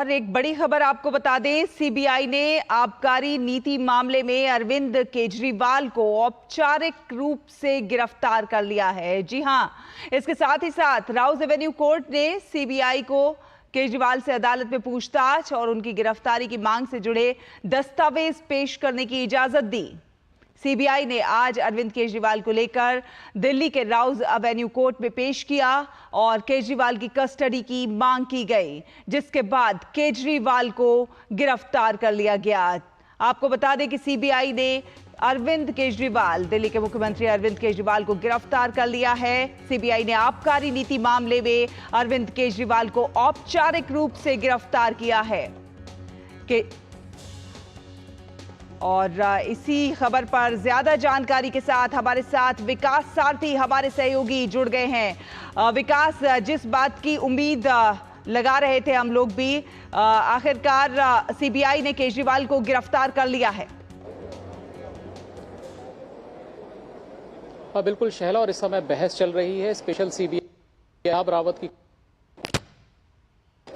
और एक बड़ी खबर आपको बता दें, सीबीआई ने आबकारी नीति मामले में अरविंद केजरीवाल को औपचारिक रूप से गिरफ्तार कर लिया है। जी हां, इसके साथ ही साथ राउज एवेन्यू कोर्ट ने सीबीआई को केजरीवाल से अदालत में पूछताछ और उनकी गिरफ्तारी की मांग से जुड़े दस्तावेज पेश करने की इजाजत दी। सीबीआई ने आज अरविंद केजरीवाल को लेकर दिल्ली के राउज एवेन्यू कोर्ट में पेश किया और केजरीवाल की कस्टडी की मांग की गई, जिसके बाद केजरीवाल को गिरफ्तार कर लिया गया। आपको बता दें कि सीबीआई ने अरविंद केजरीवाल, दिल्ली के मुख्यमंत्री अरविंद केजरीवाल को गिरफ्तार कर लिया है। सीबीआई ने आबकारी नीति मामले में अरविंद केजरीवाल को औपचारिक रूप से गिरफ्तार किया है। और इसी खबर पर ज्यादा जानकारी के साथ हमारे साथ विकास सारथी हमारे सहयोगी जुड़ गए हैं। विकास, जिस बात की उम्मीद लगा रहे थे हम लोग भी, आखिरकार सीबीआई ने केजरीवाल को गिरफ्तार कर लिया है। बिल्कुल शहला, और इस समय बहस चल रही है स्पेशल सीबीआई रावत की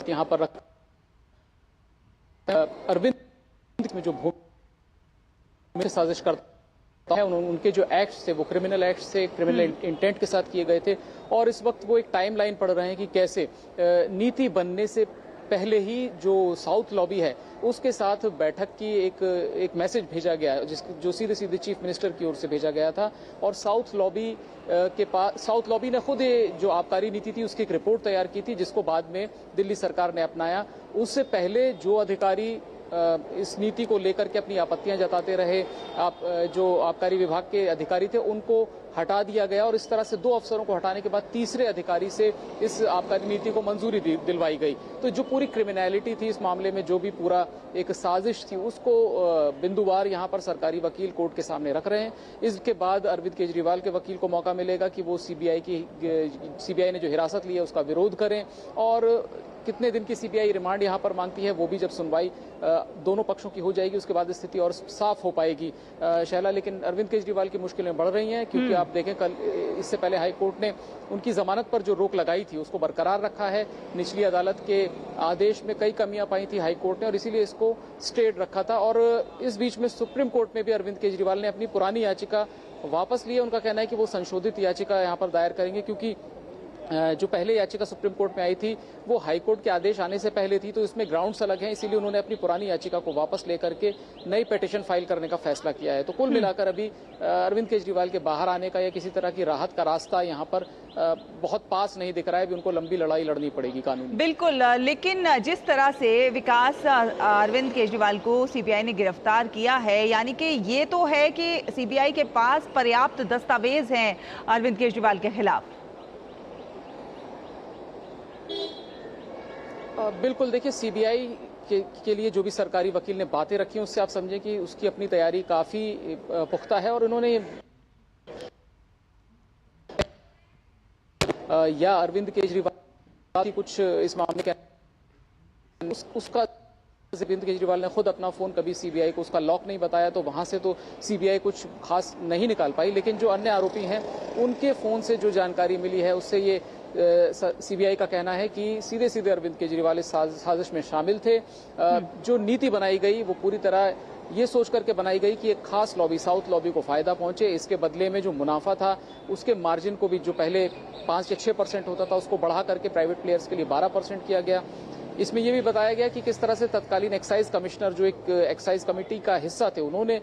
यहाँ पर अरविंद में जो में साजिश करता है, उनके जो एक्ट्स थे वो क्रिमिनल एक्ट्स थे, क्रिमिनल इंटेंट के साथ किए गए थे। और इस वक्त वो एक टाइमलाइन पढ़ रहे हैं कि कैसे नीति बनने से पहले ही जो साउथ लॉबी है उसके साथ बैठक की एक मैसेज भेजा गया, जो सीधे सीधे चीफ मिनिस्टर की ओर से भेजा गया था। और साउथ लॉबी ने खुद जो आबकारी नीति थी उसकी एक रिपोर्ट तैयार की थी, जिसको बाद में दिल्ली सरकार ने अपनाया। उससे पहले जो अधिकारी इस नीति को लेकर के अपनी आपत्तियां जताते रहे, जो आबकारी विभाग के अधिकारी थे उनको हटा दिया गया, और इस तरह से 2 अफसरों को हटाने के बाद तीसरे अधिकारी से इस आबकारी नीति को मंजूरी दिलवाई गई। तो जो पूरी क्रिमिनलिटी थी इस मामले में, जो भी पूरा एक साजिश थी, उसको बिंदुवार यहाँ पर सरकारी वकील कोर्ट के सामने रख रहे हैं। इसके बाद अरविंद केजरीवाल के वकील को मौका मिलेगा कि वो सीबीआई ने जो हिरासत ली है उसका विरोध करें, और कितने दिन की सीबीआई रिमांड यहाँ पर मांगती है वो भी जब सुनवाई दोनों पक्षों की हो जाएगी उसके बाद स्थिति और साफ हो पाएगी शैला। लेकिन अरविंद केजरीवाल की मुश्किलें बढ़ रही हैं, क्योंकि आप देखें कल इससे पहले हाई कोर्ट ने उनकी जमानत पर जो रोक लगाई थी उसको बरकरार रखा है। निचली अदालत के आदेश में कई कमियां पाई थी हाई कोर्ट ने, और इसीलिए इसको स्टेड रखा था। और इस बीच में सुप्रीम कोर्ट में भी अरविंद केजरीवाल ने अपनी पुरानी याचिका वापस ली है। उनका कहना है कि वो संशोधित याचिका यहाँ पर दायर करेंगे, क्योंकि जो पहले याचिका सुप्रीम कोर्ट में आई थी वो हाई कोर्ट के आदेश आने से पहले थी, तो इसमें ग्राउंड्स अलग हैं, इसीलिए उन्होंने अपनी पुरानी याचिका को वापस लेकर के नई पिटीशन फाइल करने का फैसला किया है। तो कुल मिलाकर अभी अरविंद केजरीवाल के बाहर आने का या किसी तरह की राहत का रास्ता यहाँ पर बहुत पास नहीं दिख रहा है। अभी उनको लंबी लड़ाई लड़नी पड़ेगी कानून। बिल्कुल, लेकिन जिस तरह से विकास अरविंद केजरीवाल को सीबीआई ने गिरफ्तार किया है, यानी कि ये तो है कि सीबीआई के पास पर्याप्त दस्तावेज हैं अरविंद केजरीवाल के खिलाफ। बिल्कुल, देखिए सीबीआई के लिए जो भी सरकारी वकील ने बातें रखी हैं उससे आप समझें कि उसकी अपनी तैयारी काफी पुख्ता है, और उन्होंने या अरविंद केजरीवाल की कुछ इस मामले के उसका अरविंद केजरीवाल ने खुद अपना फोन कभी सीबीआई को उसका लॉक नहीं बताया, तो वहां से तो सीबीआई कुछ खास नहीं निकाल पाई। लेकिन जो अन्य आरोपी हैं उनके फोन से जो जानकारी मिली है उससे ये सीबीआई का कहना है कि सीधे सीधे अरविंद केजरीवाल इस साजिश में शामिल थे। जो नीति बनाई गई वो पूरी तरह ये सोच करके बनाई गई कि एक खास लॉबी, साउथ लॉबी को फायदा पहुंचे। इसके बदले में जो मुनाफा था उसके मार्जिन को भी, जो पहले 5 या 6% होता था, उसको बढ़ा करके प्राइवेट प्लेयर्स के लिए 12% किया गया। इसमें यह भी बताया गया कि किस तरह से तत्कालीन एक्साइज कमिश्नर, जो एक एक्साइज कमेटी का हिस्सा थे, उन्होंने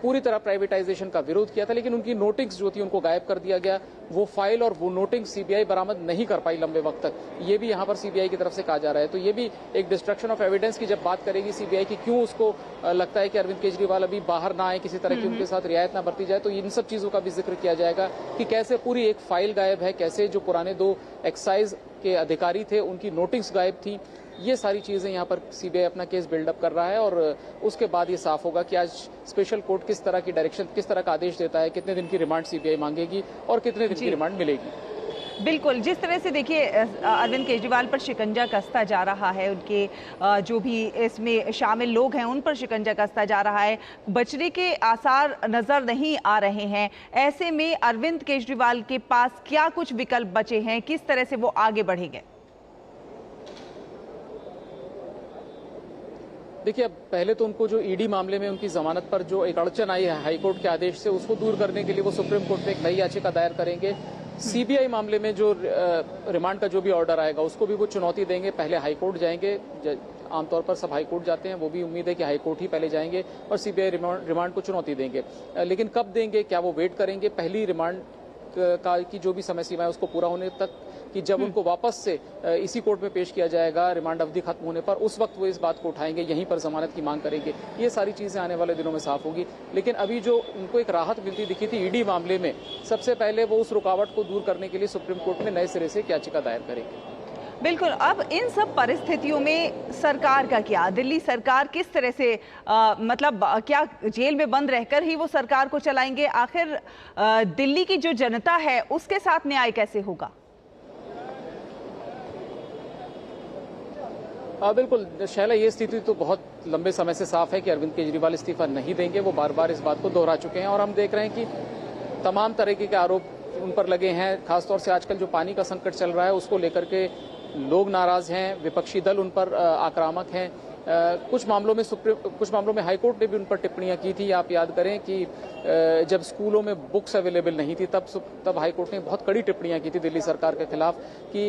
पूरी तरह प्राइवेटाइजेशन का विरोध किया था, लेकिन उनकी नोटिंग्स जो थी उनको गायब कर दिया गया। वो फाइल और वो नोटिंग सीबीआई बरामद नहीं कर पाई लंबे वक्त तक, ये भी यहाँ पर सीबीआई की तरफ से कहा जा रहा है। तो ये भी एक डिस्ट्रक्शन ऑफ एविडेंस की जब बात करेगी सीबीआई की, क्यों उसको लगता है कि अरविंद केजरीवाल अभी बाहर ना आए, किसी तरह की उनके साथ रियायत ना बरती जाए, तो इन सब चीजों का भी जिक्र किया जाएगा कि कैसे पूरी एक फाइल गायब है, कैसे जो पुराने 2 एक्साइज के अधिकारी थे उनकी नोटिंग्स गायब थी। ये सारी चीजें यहाँ पर सीबीआई अपना केस बिल्डअप कर रहा है, और उसके बाद ये साफ होगा कि आज स्पेशल कोर्ट किस तरह की डायरेक्शन, किस तरह का आदेश देता है, कितने दिन की रिमांड सीबीआई मांगेगी और कितने दिन की रिमांड मिलेगी। बिल्कुल, जिस तरह से देखिए अरविंद केजरीवाल पर शिकंजा कसता जा रहा है, उनके जो भी इसमें शामिल लोग हैं उन पर शिकंजा कसता जा रहा है, बचने के आसार नजर नहीं आ रहे हैं। ऐसे में अरविंद केजरीवाल के पास क्या कुछ विकल्प बचे हैं, किस तरह से वो आगे बढ़ेंगे? देखिए, अब पहले तो उनको जो ईडी मामले में उनकी जमानत पर जो एक अड़चन आई है हाईकोर्ट के आदेश से, उसको दूर करने के लिए वो सुप्रीम कोर्ट में एक नई याचिका दायर करेंगे। सीबीआई मामले में जो रिमांड का जो भी ऑर्डर आएगा उसको भी वो चुनौती देंगे। पहले हाईकोर्ट जाएंगे, आमतौर पर सब हाईकोर्ट जाते हैं, वो भी उम्मीद है कि हाईकोर्ट ही पहले जाएंगे और सीबीआई रिमांड को चुनौती देंगे। लेकिन कब देंगे, क्या वो वेट करेंगे पहली रिमांड का की जो भी समय सीमा है उसको पूरा होने तक, कि जब उनको वापस से इसी कोर्ट में पेश किया जाएगा रिमांड अवधि खत्म होने पर, उस वक्त वो इस बात को उठाएंगे, यहीं पर जमानत की मांग करेंगे। ये सारी चीजें आने वाले दिनों में साफ होगी। लेकिन अभी जो उनको एक राहत मिलती दिखी थी ईडी मामले में, सबसे पहले वो उस रुकावट को दूर करने के लिए सुप्रीम कोर्ट में नए सिरे से एक याचिका दायर करेंगे। बिल्कुल। अब इन सब परिस्थितियों में सरकार का क्या, दिल्ली सरकार किस तरह से क्या जेल में बंद रहकर ही वो सरकार को चलाएंगे? आखिर दिल्ली की जो जनता है उसके साथ न्याय कैसे होगा? बिल्कुल शैला, ये स्थिति तो बहुत लंबे समय से साफ है कि अरविंद केजरीवाल इस्तीफा नहीं देंगे। वो बार बार इस बात को दोहरा चुके हैं और हम देख रहे हैं कि तमाम तरीके के आरोप उन पर लगे हैं। खासतौर से आजकल जो पानी का संकट चल रहा है उसको लेकर के लोग नाराज हैं, विपक्षी दल उन पर आक्रामक हैं। कुछ मामलों में हाईकोर्ट ने भी उन पर टिप्पणियां की थी। आप याद करें कि जब स्कूलों में बुक्स अवेलेबल नहीं थी तब हाईकोर्ट ने बहुत कड़ी टिप्पणियां की थी दिल्ली सरकार के खिलाफ कि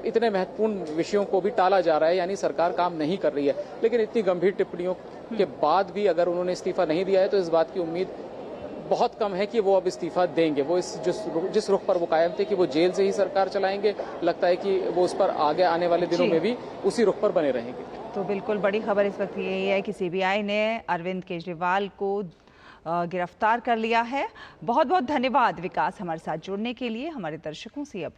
इतने महत्वपूर्ण विषयों को भी टाला जा रहा है, यानी सरकार काम नहीं कर रही है। लेकिन इतनी गंभीर टिप्पणियों के बाद भी अगर उन्होंने इस्तीफा नहीं दिया है तो इस बात की उम्मीद बहुत कम है कि वो अब इस्तीफा देंगे। वो जिस रुख पर वो कायम थे कि वो जेल से ही सरकार चलाएंगे, लगता है कि वो उस पर आगे आने वाले दिनों में भी उसी रुख पर बने रहेंगे। तो बिल्कुल बड़ी खबर इस वक्त यही है कि सीबीआई ने अरविंद केजरीवाल को गिरफ्तार कर लिया है। बहुत बहुत धन्यवाद विकास हमारे साथ जुड़ने के लिए। हमारे दर्शकों से अपनी